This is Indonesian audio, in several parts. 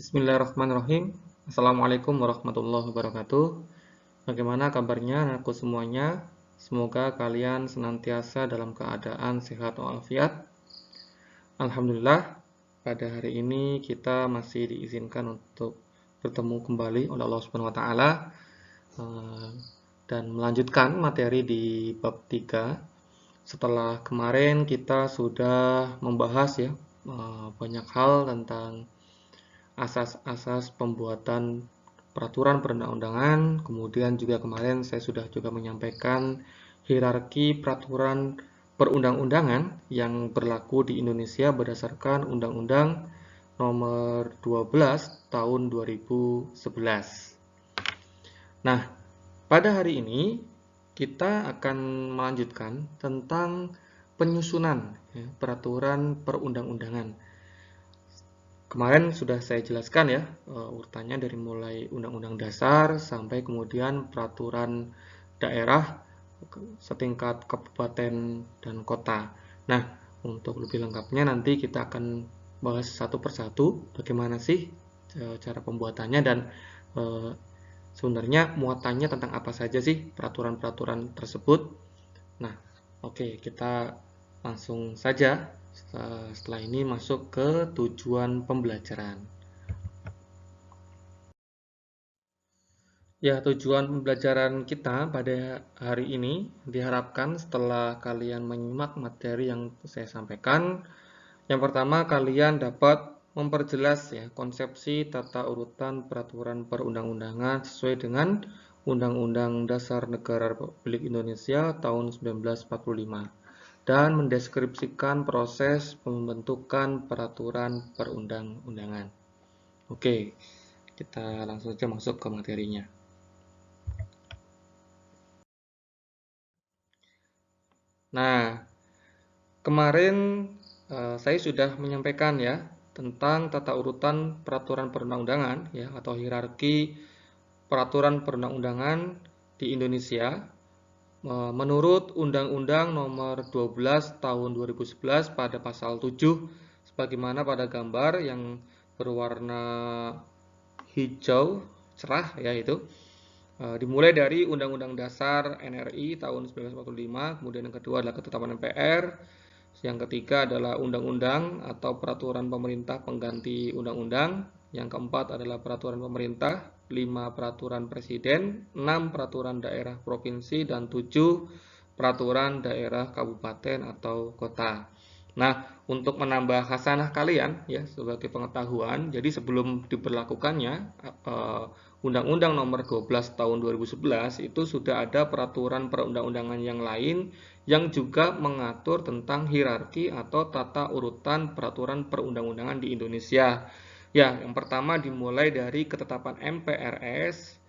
Bismillahirrahmanirrahim. Assalamualaikum warahmatullahi wabarakatuh. Bagaimana kabarnya anakku semuanya? Semoga kalian senantiasa dalam keadaan sehat walafiat. Alhamdulillah, pada hari ini kita masih diizinkan untuk bertemu kembali oleh Allah Subhanahu wa taala dan melanjutkan materi di bab 3. Setelah kemarin kita sudah membahas banyak hal tentang asas-asas pembuatan peraturan perundang-undangan. Kemudian juga kemarin saya sudah juga menyampaikan hierarki peraturan perundang-undangan yang berlaku di Indonesia berdasarkan Undang-Undang Nomor 12 Tahun 2011. Nah, pada hari ini kita akan melanjutkan tentang penyusunan peraturan perundang-undangan. Kemarin sudah saya jelaskan ya urutannya dari mulai undang-undang dasar sampai kemudian peraturan daerah setingkat kabupaten dan kota. Nah, untuk lebih lengkapnya nanti kita akan bahas satu persatu bagaimana sih cara pembuatannya dan sebenarnya muatannya tentang apa saja sih peraturan-peraturan tersebut. Nah, oke, kita langsung saja setelah ini masuk ke tujuan pembelajaran. Ya, tujuan pembelajaran kita pada hari ini diharapkan setelah kalian menyimak materi yang saya sampaikan, yang pertama kalian dapat memperjelas ya konsepsi tata urutan peraturan perundang-undangan sesuai dengan Undang-Undang Dasar Negara Republik Indonesia tahun 1945 dan mendeskripsikan proses pembentukan peraturan perundang-undangan. Oke, kita langsung saja masuk ke materinya. Nah, kemarin saya sudah menyampaikan ya tentang tata urutan peraturan perundang-undangan ya atau hierarki peraturan perundang-undangan di Indonesia menurut Undang-Undang Nomor 12 Tahun 2011 pada pasal 7 sebagaimana pada gambar yang berwarna hijau cerah yaitu dimulai dari Undang-Undang Dasar NRI tahun 1945, kemudian yang kedua adalah ketetapan MPR, yang ketiga adalah undang-undang atau peraturan pemerintah pengganti undang-undang, yang keempat adalah peraturan pemerintah, 5 peraturan presiden, 6 peraturan daerah provinsi, dan 7 peraturan daerah kabupaten atau kota. Nah, untuk menambah khasanah kalian ya sebagai pengetahuan, jadi sebelum diberlakukannya Undang-Undang Nomor 12 Tahun 2011 itu sudah ada peraturan perundang-undangan yang lain yang juga mengatur tentang hierarki atau tata urutan peraturan perundang-undangan di Indonesia. Ya, yang pertama dimulai dari ketetapan MPRS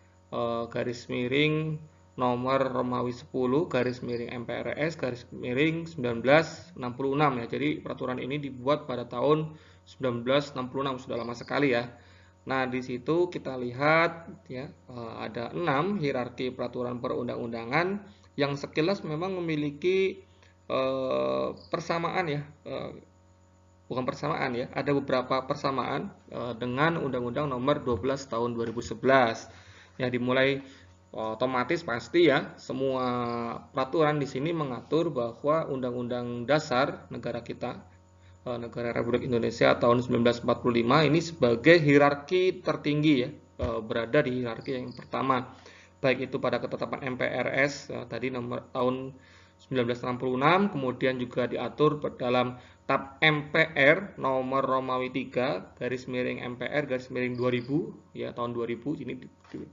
garis miring nomor Romawi 10 garis miring MPRS garis miring 1966 ya. Jadi peraturan ini dibuat pada tahun 1966, sudah lama sekali ya. Nah, di situ kita lihat ya ada 6 hierarki peraturan perundang-undangan yang sekilas memang memiliki persamaan ya. Bukan persamaan ya, ada beberapa persamaan dengan Undang-Undang Nomor 12 Tahun 2011. Ya, dimulai otomatis pasti ya semua peraturan di sini mengatur bahwa Undang-Undang Dasar negara kita Negara Republik Indonesia tahun 1945 ini sebagai hierarki tertinggi ya berada di hierarki yang pertama, baik itu pada ketetapan MPRS tadi nomor tahun 1966, kemudian juga diatur dalam TAP MPR nomor Romawi 3 garis miring MPR garis miring 2000 ya tahun 2000 ini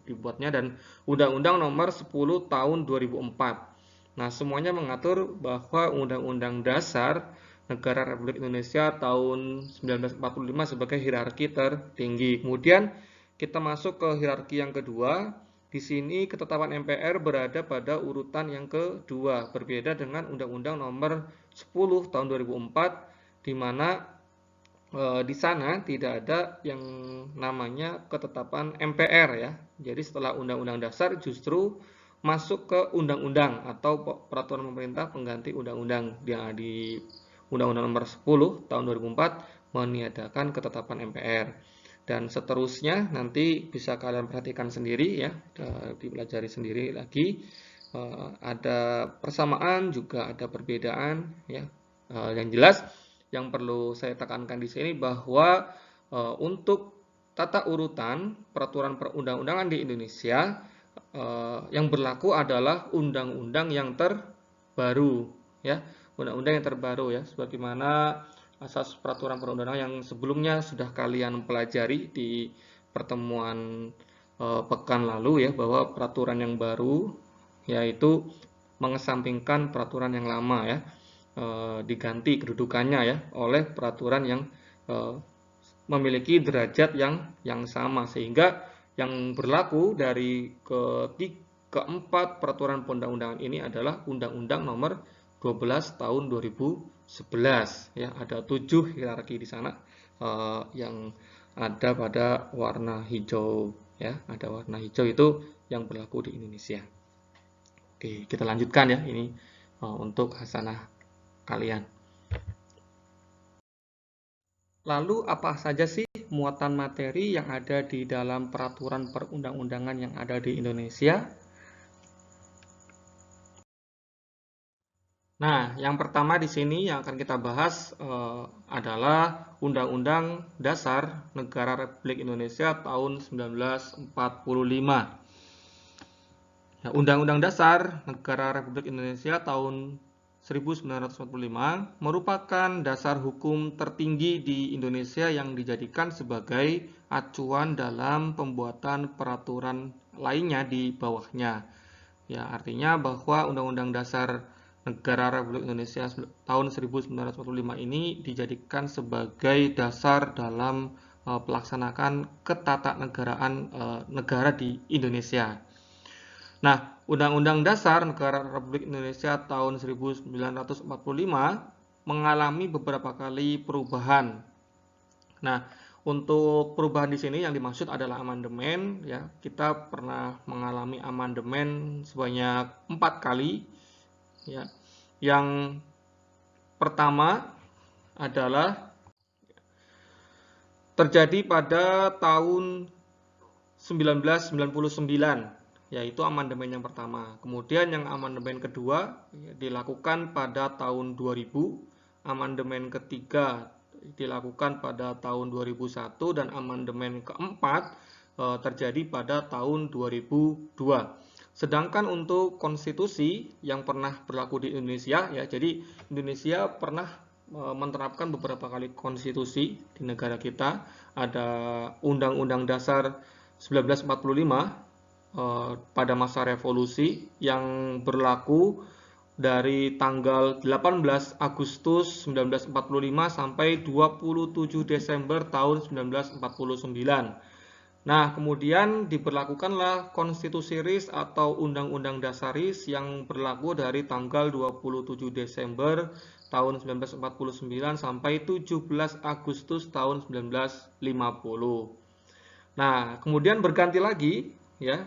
dibuatnya, dan Undang-Undang nomor 10 tahun 2004. Nah, semuanya mengatur bahwa Undang-Undang Dasar Negara Republik Indonesia tahun 1945 sebagai hierarki tertinggi. Kemudian kita masuk ke hierarki yang kedua. Di sini ketetapan MPR berada pada urutan yang kedua, berbeda dengan Undang-Undang Nomor 10 Tahun 2004, di mana di sana tidak ada yang namanya ketetapan MPR ya. Jadi setelah Undang-Undang Dasar justru masuk ke undang-undang atau peraturan pemerintah pengganti undang-undang yang di Undang-Undang Nomor 10 Tahun 2004 meniadakan ketetapan MPR. dan seterusnya nanti bisa kalian perhatikan sendiri ya, dipelajari sendiri lagi. Ada persamaan juga ada perbedaan ya. Yang jelas yang perlu saya tekankan di sini bahwa untuk tata urutan peraturan perundang-undangan di Indonesia yang berlaku adalah undang-undang yang terbaru ya, undang-undang yang terbaru ya, sebagaimana asas peraturan perundang-undangan yang sebelumnya sudah kalian pelajari di pertemuan pekan lalu ya, bahwa peraturan yang baru yaitu mengesampingkan peraturan yang lama ya, diganti kedudukannya ya oleh peraturan yang memiliki derajat yang sama, sehingga yang berlaku dari keempat peraturan perundang-undangan ini adalah Undang-Undang Nomor 12 Tahun 2011 ya. Ada 7 hierarki di sana yang ada pada warna hijau ya, ada warna hijau itu yang berlaku di Indonesia. Oke, kita lanjutkan ya, ini untuk hasanah kalian. Lalu apa saja sih muatan materi yang ada di dalam peraturan perundang-undangan yang ada di Indonesia? Nah, yang pertama di sini yang akan kita bahas adalah Undang-Undang Dasar Negara Republik Indonesia tahun 1945. Ya, Undang-Undang Dasar Negara Republik Indonesia tahun 1945 merupakan dasar hukum tertinggi di Indonesia yang dijadikan sebagai acuan dalam pembuatan peraturan lainnya di bawahnya. Ya, artinya bahwa Undang-Undang Dasar Negara Republik Indonesia tahun 1945 ini dijadikan sebagai dasar dalam pelaksanakan ketatanegaraan negara di Indonesia. Nah, Undang-Undang Dasar Negara Republik Indonesia tahun 1945 mengalami beberapa kali perubahan. Nah, untuk perubahan di sini yang dimaksud adalah amandemen ya. Kita pernah mengalami amandemen sebanyak 4 kali ya. Yang pertama adalah terjadi pada tahun 1999, yaitu amandemen yang pertama. Kemudian yang amandemen kedua dilakukan pada tahun 2000, amandemen ketiga dilakukan pada tahun 2001, dan amandemen keempat terjadi pada tahun 2002. Sedangkan untuk konstitusi yang pernah berlaku di Indonesia ya, jadi Indonesia pernah menerapkan beberapa kali konstitusi di negara kita. Ada Undang-Undang Dasar 1945 pada masa revolusi yang berlaku dari tanggal 18 Agustus 1945 sampai 27 Desember tahun 1949. Nah, kemudian diberlakukanlah Konstitusi RIS atau Undang-Undang Dasar RIS yang berlaku dari tanggal 27 Desember tahun 1949 sampai 17 Agustus tahun 1950. Nah, kemudian berganti lagi ya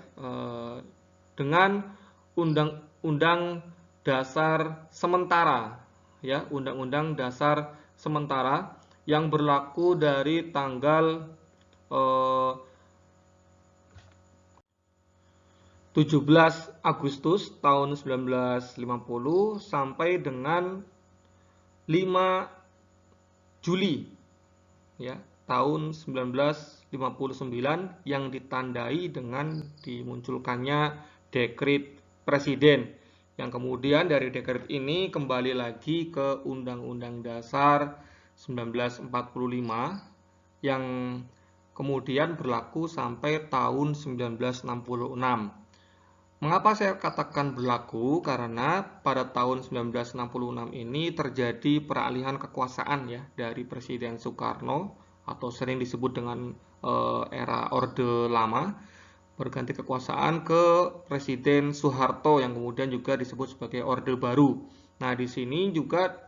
dengan Undang-Undang Dasar Sementara ya, Undang-Undang Dasar Sementara yang berlaku dari tanggal 17 Agustus tahun 1950 sampai dengan 5 Juli ya, tahun 1959 yang ditandai dengan dimunculkannya dekret presiden, yang kemudian dari dekret ini kembali lagi ke Undang-Undang Dasar 1945 yang kemudian berlaku sampai tahun 1966. Mengapa saya katakan berlaku? Karena pada tahun 1966 ini terjadi peralihan kekuasaan ya dari Presiden Soekarno atau sering disebut dengan era Orde Lama, berganti kekuasaan ke Presiden Soeharto yang kemudian juga disebut sebagai Orde Baru. Nah, di sini juga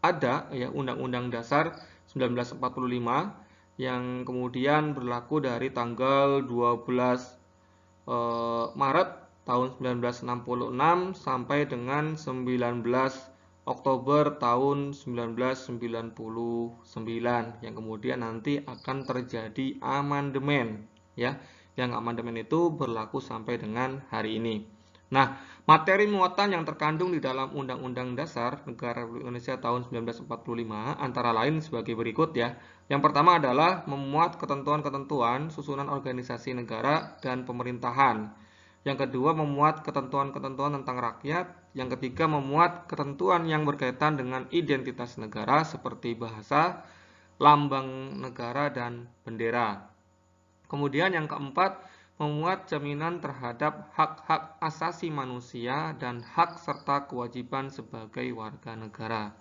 ada ya Undang-Undang Dasar 1945 yang kemudian berlaku dari tanggal 12 Maret tahun 1966 sampai dengan 19 Oktober tahun 1999 yang kemudian nanti akan terjadi amandemen ya. Yang amandemen itu berlaku sampai dengan hari ini. Nah, materi muatan yang terkandung di dalam Undang-Undang Dasar Negara Republik Indonesia tahun 1945 antara lain sebagai berikut ya. Yang pertama adalah memuat ketentuan-ketentuan susunan organisasi negara dan pemerintahan. Yang kedua, memuat ketentuan-ketentuan tentang rakyat. Yang ketiga, memuat ketentuan yang berkaitan dengan identitas negara seperti bahasa, lambang negara, dan bendera. Kemudian yang keempat, memuat jaminan terhadap hak-hak asasi manusia dan hak serta kewajiban sebagai warga negara.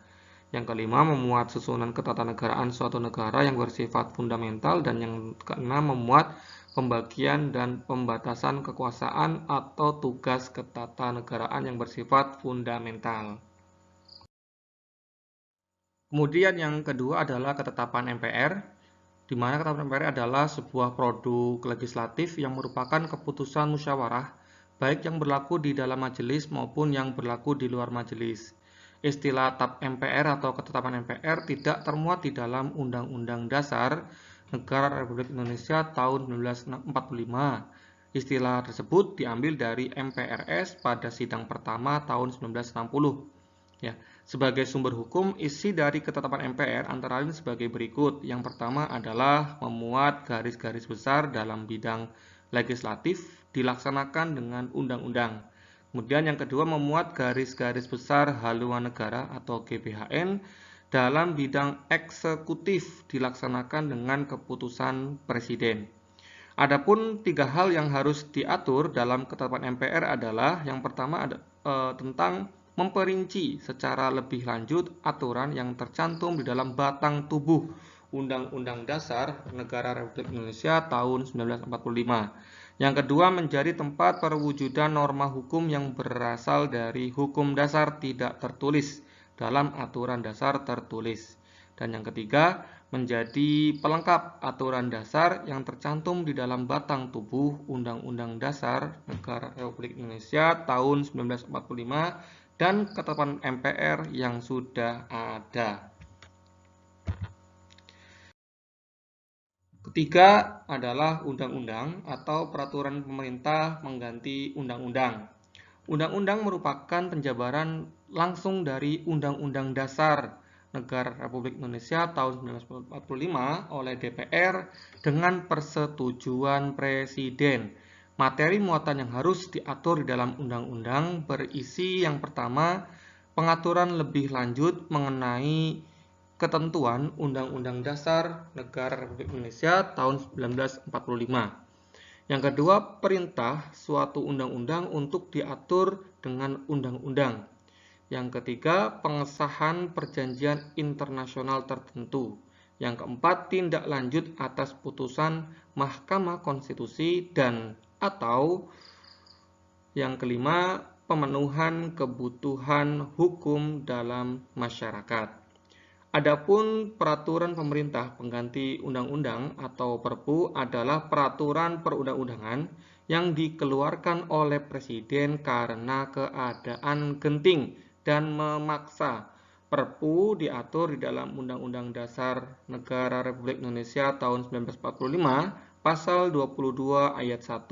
Yang kelima, memuat susunan ketatanegaraan suatu negara yang bersifat fundamental. Dan yang keenam, memuat pembagian dan pembatasan kekuasaan atau tugas ketatanegaraan yang bersifat fundamental. Kemudian yang kedua adalah ketetapan MPR, di mana ketetapan MPR adalah sebuah produk legislatif yang merupakan keputusan musyawarah, baik yang berlaku di dalam majelis maupun yang berlaku di luar majelis. Istilah TAP MPR atau ketetapan MPR tidak termuat di dalam Undang-Undang Dasar Negara Republik Indonesia tahun 1945. Istilah tersebut diambil dari MPRS pada sidang pertama tahun 1960. Ya, sebagai sumber hukum, isi dari ketetapan MPR antara lain sebagai berikut. Yang pertama adalah memuat garis-garis besar dalam bidang legislatif dilaksanakan dengan undang-undang. Kemudian yang kedua, memuat garis-garis besar haluan negara atau GBHN dalam bidang eksekutif dilaksanakan dengan keputusan presiden. Adapun tiga hal yang harus diatur dalam ketetapan MPR adalah yang pertama tentang memperinci secara lebih lanjut aturan yang tercantum di dalam batang tubuh Undang-Undang Dasar Negara Republik Indonesia tahun 1945. Yang kedua, menjadi tempat perwujudan norma hukum yang berasal dari hukum dasar tidak tertulis dalam aturan dasar tertulis. Dan yang ketiga, menjadi pelengkap aturan dasar yang tercantum di dalam batang tubuh Undang-Undang Dasar Negara Republik Indonesia tahun 1945 dan ketetapan MPR yang sudah ada. Ketiga adalah undang-undang atau peraturan pemerintah mengganti undang-undang. Undang-undang merupakan penjabaran langsung dari Undang-Undang Dasar Negara Republik Indonesia tahun 1945 oleh DPR dengan persetujuan Presiden. Materi muatan yang harus diatur di dalam undang-undang berisi yang pertama, pengaturan lebih lanjut mengenai ketentuan Undang-Undang Dasar Negara Republik Indonesia tahun 1945. Yang kedua, perintah suatu undang-undang untuk diatur dengan undang-undang. Yang ketiga, pengesahan perjanjian internasional tertentu. Yang keempat, tindak lanjut atas putusan Mahkamah Konstitusi dan atau yang kelima, pemenuhan kebutuhan hukum dalam masyarakat. Adapun peraturan pemerintah pengganti undang-undang atau Perpu adalah peraturan perundang-undangan yang dikeluarkan oleh Presiden karena keadaan genting dan memaksa. Perpu diatur di dalam Undang-Undang Dasar Negara Republik Indonesia tahun 1945 Pasal 22 ayat 1,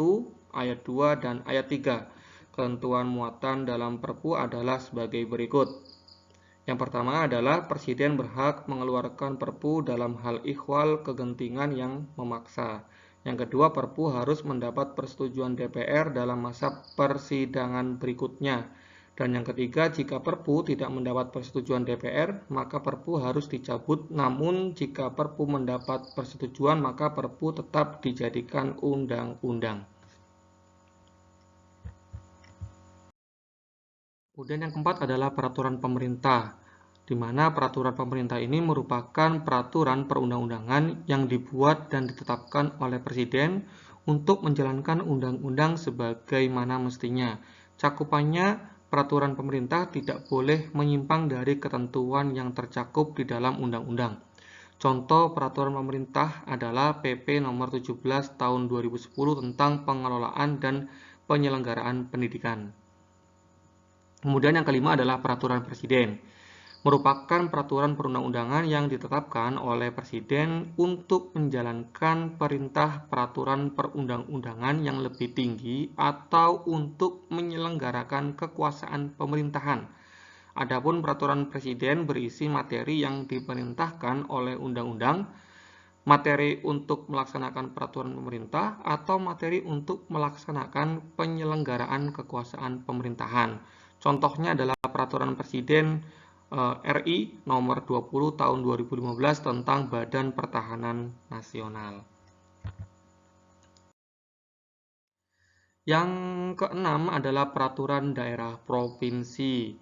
ayat 2, dan ayat 3. Ketentuan muatan dalam Perpu adalah sebagai berikut. Yang pertama adalah Presiden berhak mengeluarkan Perpu dalam hal ikhwal kegentingan yang memaksa. Yang kedua, Perpu harus mendapat persetujuan DPR dalam masa persidangan berikutnya. Dan yang ketiga, jika Perpu tidak mendapat persetujuan DPR, maka Perpu harus dicabut. Namun, jika Perpu mendapat persetujuan, maka Perpu tetap dijadikan undang-undang. Kemudian yang keempat adalah peraturan pemerintah, di mana peraturan pemerintah ini merupakan peraturan perundang-undangan yang dibuat dan ditetapkan oleh Presiden untuk menjalankan undang-undang sebagaimana mestinya. Cakupannya, peraturan pemerintah tidak boleh menyimpang dari ketentuan yang tercakup di dalam undang-undang. Contoh peraturan pemerintah adalah PP nomor 17 tahun 2010 tentang pengelolaan dan penyelenggaraan pendidikan. Kemudian yang kelima adalah peraturan presiden. merupakan peraturan perundang-undangan yang ditetapkan oleh Presiden untuk menjalankan perintah peraturan perundang-undangan yang lebih tinggi atau untuk menyelenggarakan kekuasaan pemerintahan. Adapun peraturan Presiden berisi materi yang diperintahkan oleh undang-undang, materi untuk melaksanakan peraturan pemerintah, atau materi untuk melaksanakan penyelenggaraan kekuasaan pemerintahan. Contohnya adalah peraturan Presiden RI nomor 20 tahun 2015 tentang Badan Pertahanan Nasional. Yang keenam adalah peraturan daerah provinsi,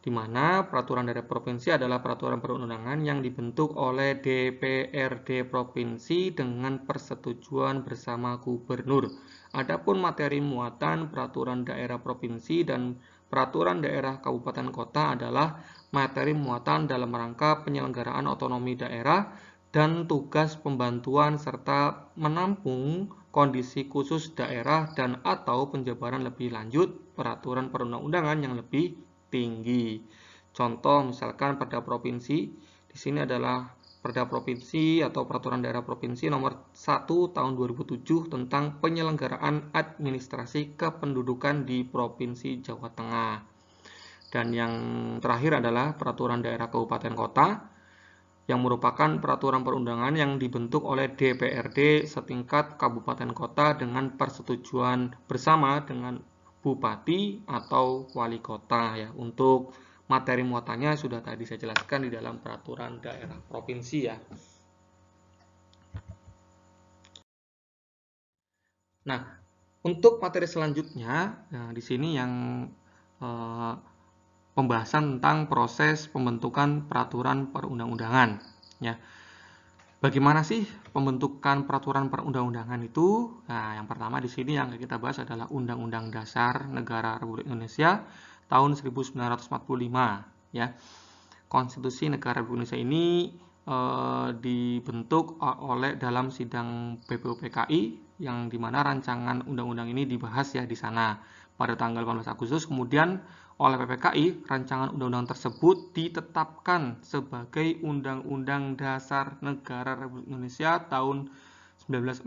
di mana peraturan daerah provinsi adalah peraturan perundang-undangan yang dibentuk oleh DPRD provinsi dengan persetujuan bersama gubernur. Adapun materi muatan peraturan daerah provinsi dan peraturan daerah kabupaten kota adalah materi muatan dalam rangka penyelenggaraan otonomi daerah dan tugas pembantuan serta menampung kondisi khusus daerah dan atau penjabaran lebih lanjut peraturan perundang-undangan yang lebih tinggi. Contoh misalkan Perda Provinsi, di sini adalah Perda Provinsi atau Peraturan Daerah Provinsi nomor 1 tahun 2007 tentang penyelenggaraan administrasi kependudukan di Provinsi Jawa Tengah. Dan yang terakhir adalah Peraturan Daerah Kabupaten Kota, yang merupakan peraturan perundangan yang dibentuk oleh DPRD setingkat kabupaten kota dengan persetujuan bersama dengan bupati atau wali kota ya. Untuk materi muatannya sudah tadi saya jelaskan di dalam peraturan daerah provinsi ya. Nah, untuk materi selanjutnya, di sini yang pembahasan tentang proses pembentukan peraturan perundang-undangan ya. Bagaimana sih pembentukan peraturan perundang-undangan itu? Nah, yang pertama di sini yang kita bahas adalah Undang-Undang Dasar Negara Republik Indonesia tahun 1945 ya. Konstitusi Negara Republik Indonesia ini dibentuk oleh dalam sidang BPUPKI yang dimana rancangan undang-undang ini dibahas ya di sana pada tanggal 18 Agustus. Kemudian oleh PPKI, rancangan undang-undang tersebut ditetapkan sebagai Undang-Undang Dasar Negara Republik Indonesia tahun 1945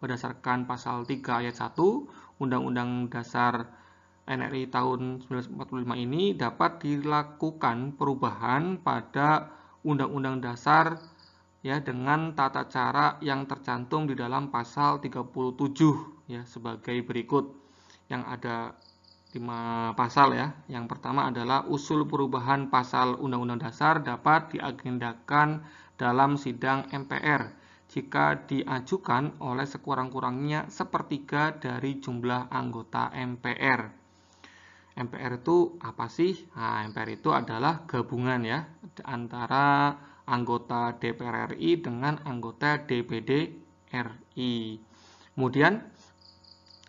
berdasarkan pasal 3 ayat 1 Undang-Undang Dasar NRI tahun 1945 ini dapat dilakukan perubahan pada Undang-Undang Dasar ya dengan tata cara yang tercantum di dalam pasal 37 ya sebagai berikut. Yang ada 5 pasal ya. Yang pertama adalah usul perubahan pasal Undang-Undang Dasar dapat diagendakan dalam sidang MPR jika diajukan oleh sekurang-kurangnya sepertiga dari jumlah anggota MPR. MPR itu apa sih? Nah, MPR itu adalah gabungan ya antara anggota DPR RI dengan anggota DPD RI. Kemudian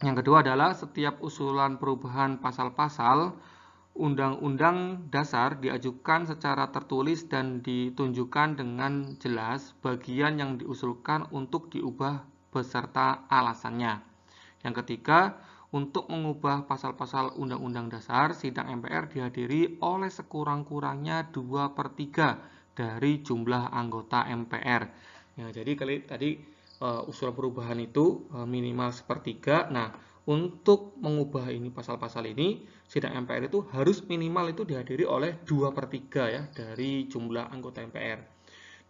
yang kedua adalah setiap usulan perubahan pasal-pasal Undang-Undang Dasar diajukan secara tertulis dan ditunjukkan dengan jelas bagian yang diusulkan untuk diubah beserta alasannya. Yang ketiga, untuk mengubah pasal-pasal Undang-Undang Dasar, sidang MPR dihadiri oleh sekurang-kurangnya 2/3 dari jumlah anggota MPR. Ya, jadi tadi usulan perubahan itu minimal sepertiga. Nah, untuk mengubah ini pasal-pasal ini, sidang MPR itu harus minimal itu dihadiri oleh 2/3 ya dari jumlah anggota MPR.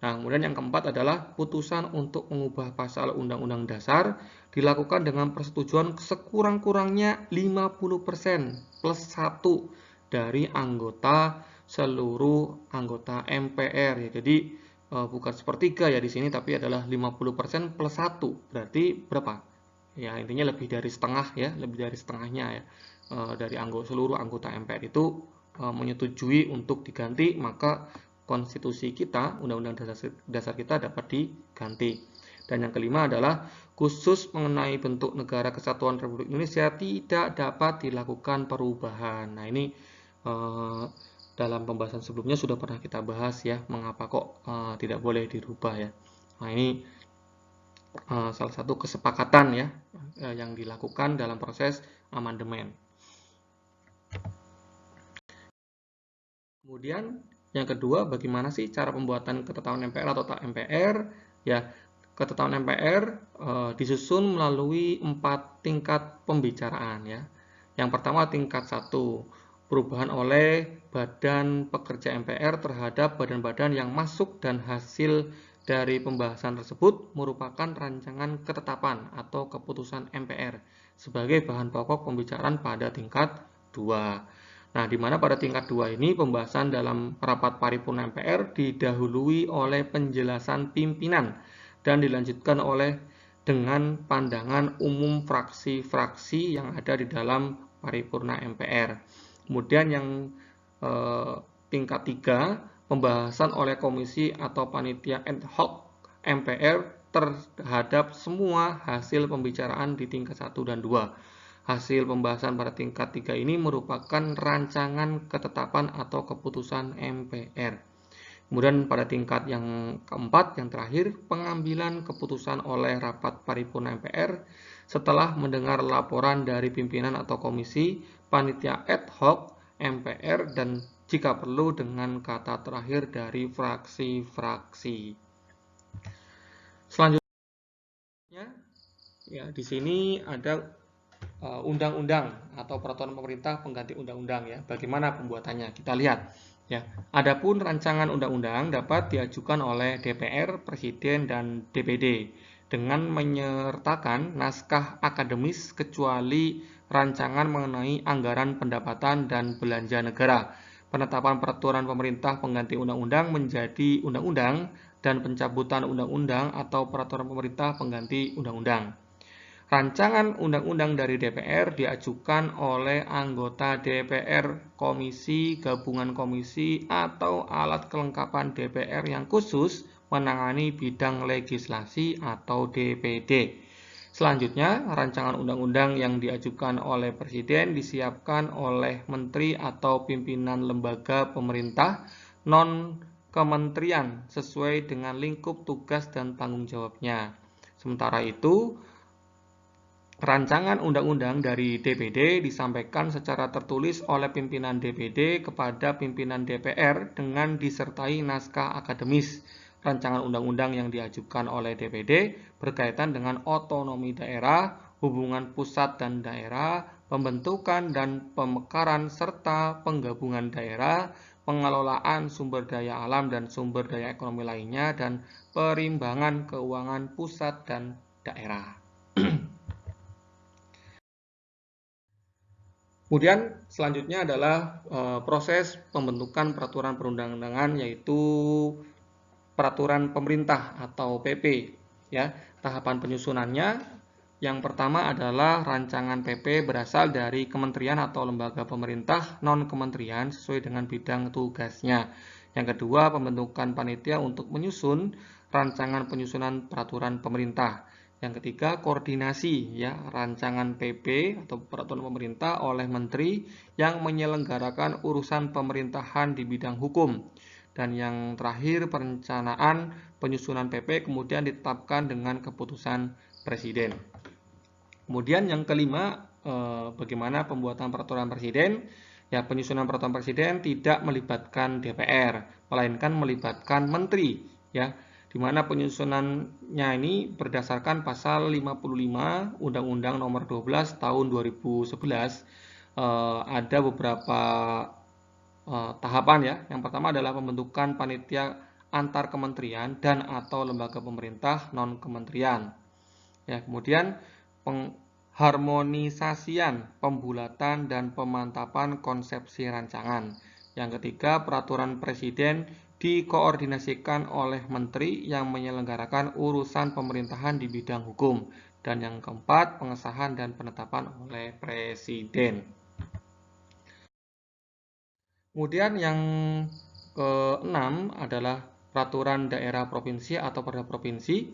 Nah, kemudian yang keempat adalah putusan untuk mengubah pasal Undang-Undang Dasar dilakukan dengan persetujuan sekurang-kurangnya 50% plus 1 dari anggota seluruh anggota MPR ya. Jadi bukan sepertiga ya di sini tapi adalah 50% plus 1. Berarti berapa? Ya, intinya lebih dari setengah ya, lebih dari setengahnya ya. Dari seluruh anggota MPR itu menyetujui untuk diganti, maka konstitusi kita, undang-undang dasar kita dapat diganti. Dan yang kelima adalah khusus mengenai bentuk negara kesatuan Republik Indonesia tidak dapat dilakukan perubahan. Nah, ini dalam pembahasan sebelumnya sudah pernah kita bahas ya, mengapa kok tidak boleh dirubah ya. Nah, ini salah satu kesepakatan ya yang dilakukan dalam proses amandemen. Kemudian Yang kedua, bagaimana sih cara pembuatan ketetapan MPR atau tak MPR? Ya, ketetapan MPR disusun melalui 4 tingkat pembicaraan ya. Yang pertama tingkat 1, perubahan oleh Badan Pekerja MPR terhadap badan-badan yang masuk dan hasil dari pembahasan tersebut merupakan rancangan ketetapan atau keputusan MPR sebagai bahan pokok pembicaraan pada tingkat 2. Nah, di mana pada tingkat 2 ini pembahasan dalam rapat paripurna MPR didahului oleh penjelasan pimpinan dan dilanjutkan oleh dengan pandangan umum fraksi-fraksi yang ada di dalam paripurna MPR. Kemudian yang tingkat 3, pembahasan oleh komisi atau panitia ad hoc MPR terhadap semua hasil pembicaraan di tingkat 1 dan 2. Hasil pembahasan pada tingkat 3 ini merupakan rancangan ketetapan atau keputusan MPR. Kemudian pada tingkat yang keempat, yang terakhir, pengambilan keputusan oleh rapat paripurna MPR setelah mendengar laporan dari pimpinan atau komisi, panitia ad hoc MPR, dan jika perlu dengan kata terakhir dari fraksi-fraksi. Selanjutnya, ya di sini ada undang-undang atau peraturan pemerintah pengganti undang-undang ya. Bagaimana pembuatannya? Kita lihat ya. Adapun rancangan undang-undang dapat diajukan oleh DPR, Presiden, dan DPD dengan menyertakan naskah akademis kecuali rancangan mengenai anggaran pendapatan dan belanja negara. Penetapan peraturan pemerintah pengganti undang-undang menjadi undang-undang dan pencabutan undang-undang atau peraturan pemerintah pengganti undang-undang. Rancangan undang-undang dari DPR diajukan oleh anggota DPR, komisi, gabungan komisi, atau alat kelengkapan DPR yang khusus menangani bidang legislasi atau DPD. Selanjutnya, rancangan undang-undang yang diajukan oleh Presiden disiapkan oleh menteri atau pimpinan lembaga pemerintah non-kementerian sesuai dengan lingkup tugas dan tanggung jawabnya. Sementara itu, rancangan undang-undang dari DPD disampaikan secara tertulis oleh pimpinan DPD kepada pimpinan DPR dengan disertai naskah akademis. Rancangan undang-undang yang diajukan oleh DPD berkaitan dengan otonomi daerah, hubungan pusat dan daerah, pembentukan dan pemekaran serta penggabungan daerah, pengelolaan sumber daya alam dan sumber daya ekonomi lainnya, dan perimbangan keuangan pusat dan daerah. Kemudian selanjutnya adalah proses pembentukan peraturan perundang-undangan, yaitu peraturan pemerintah atau PP ya. Tahapan penyusunannya yang pertama adalah rancangan PP berasal dari kementerian atau lembaga pemerintah non-kementerian sesuai dengan bidang tugasnya. Yang kedua, pembentukan panitia untuk menyusun rancangan penyusunan peraturan pemerintah. Yang ketiga, koordinasi ya rancangan PP atau peraturan pemerintah oleh menteri yang menyelenggarakan urusan pemerintahan di bidang hukum. Dan yang terakhir, perencanaan penyusunan PP kemudian ditetapkan dengan keputusan Presiden. Kemudian yang kelima, bagaimana pembuatan peraturan Presiden? Ya, penyusunan peraturan Presiden tidak melibatkan DPR, melainkan melibatkan menteri ya. Di mana penyusunannya ini berdasarkan pasal 55 Undang-Undang Nomor 12 Tahun 2011. Ada beberapa tahapan ya. Yang pertama adalah pembentukan panitia antar kementerian dan atau lembaga pemerintah non kementerian. Ya, kemudian pengharmonisasian, pembulatan dan pemantapan konsepsi rancangan. Yang ketiga, peraturan presiden dikoordinasikan oleh menteri yang menyelenggarakan urusan pemerintahan di bidang hukum. Dan yang keempat, pengesahan dan penetapan oleh presiden. Kemudian yang keenam adalah peraturan daerah provinsi atau perda provinsi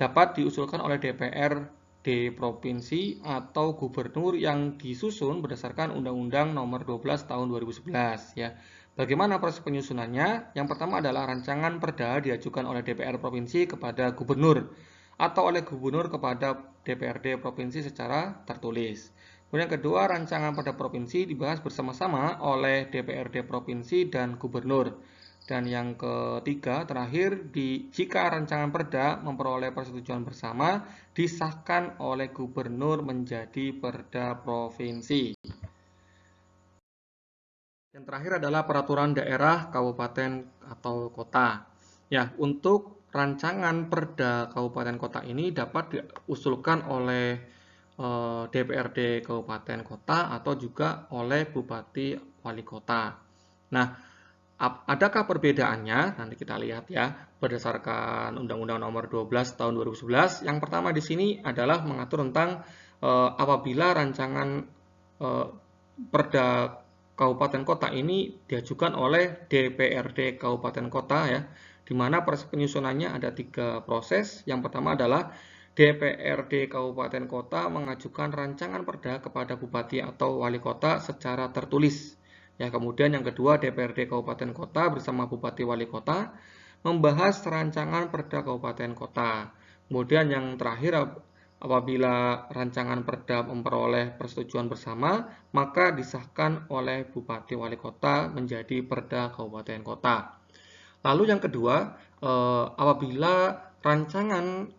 dapat diusulkan oleh DPRD provinsi atau gubernur yang disusun berdasarkan Undang-Undang Nomor 12 Tahun 2011 ya. Bagaimana proses penyusunannya? Yang pertama adalah rancangan perda diajukan oleh DPR provinsi kepada gubernur atau oleh gubernur kepada DPRD provinsi secara tertulis. Kemudian yang kedua, rancangan perda provinsi dibahas bersama-sama oleh DPRD provinsi dan gubernur. Dan yang ketiga, terakhir, jika rancangan perda memperoleh persetujuan bersama, disahkan oleh gubernur menjadi perda provinsi. Yang terakhir adalah peraturan daerah, kabupaten, atau kota. Ya, untuk rancangan perda kabupaten kota ini dapat diusulkan oleh DPRD kabupaten kota atau juga oleh bupati wali kota. Nah, adakah perbedaannya? Nanti kita lihat ya, berdasarkan Undang-Undang Nomor 12 Tahun 2011. Yang pertama di sini adalah mengatur tentang apabila rancangan perda kabupaten kota ini diajukan oleh DPRD kabupaten kota ya, di mana proses penyusunannya ada 3 proses. Yang pertama adalah DPRD kabupaten kota mengajukan rancangan perda kepada bupati atau wali kota secara tertulis. Ya, kemudian yang kedua, DPRD Kabupaten Kota bersama Bupati Wali Kota membahas rancangan perda kabupaten kota. Kemudian yang terakhir, apabila rancangan perda memperoleh persetujuan bersama, maka disahkan oleh Bupati Wali Kota menjadi perda kabupaten kota. Lalu yang kedua, apabila rancangan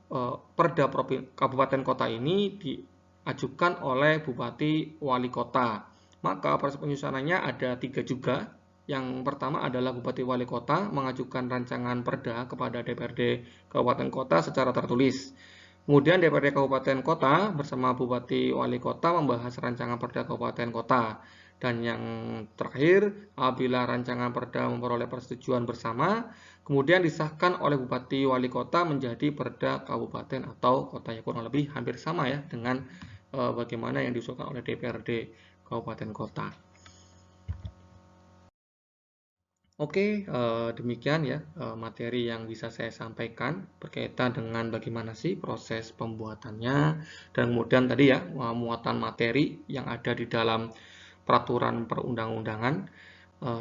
perda kabupaten kota ini diajukan oleh Bupati Wali Kota, maka proses penyusunannya ada 3 juga. Yang pertama adalah Bupati Wali Kota mengajukan rancangan perda kepada DPRD Kabupaten Kota secara tertulis. Kemudian DPRD Kabupaten Kota bersama Bupati Wali Kota membahas rancangan perda Kabupaten Kota. Dan yang terakhir, apabila rancangan perda memperoleh persetujuan bersama, kemudian disahkan oleh Bupati Wali Kota menjadi perda kabupaten atau kota, ya kurang lebih hampir sama ya dengan bagaimana yang diusulkan oleh DPRD Kabupaten Kota. Oke, demikian ya materi yang bisa saya sampaikan berkaitan dengan bagaimana sih proses pembuatannya, dan kemudian tadi ya muatan materi yang ada di dalam peraturan perundang-undangan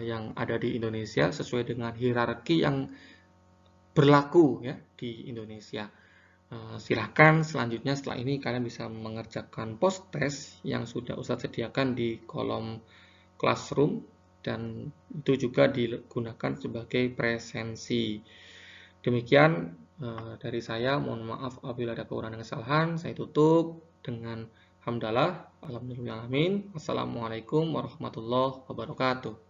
yang ada di Indonesia sesuai dengan hierarki yang berlaku ya di Indonesia. Silahkan selanjutnya setelah ini kalian bisa mengerjakan post test yang sudah Ustadz sediakan di kolom classroom, dan itu juga digunakan sebagai presensi. Demikian dari saya, mohon maaf apabila ada kekurangan dan kesalahan. Saya tutup dengan hamdalah, alhamdulillah, amin. Wassalamualaikum warahmatullahi wabarakatuh.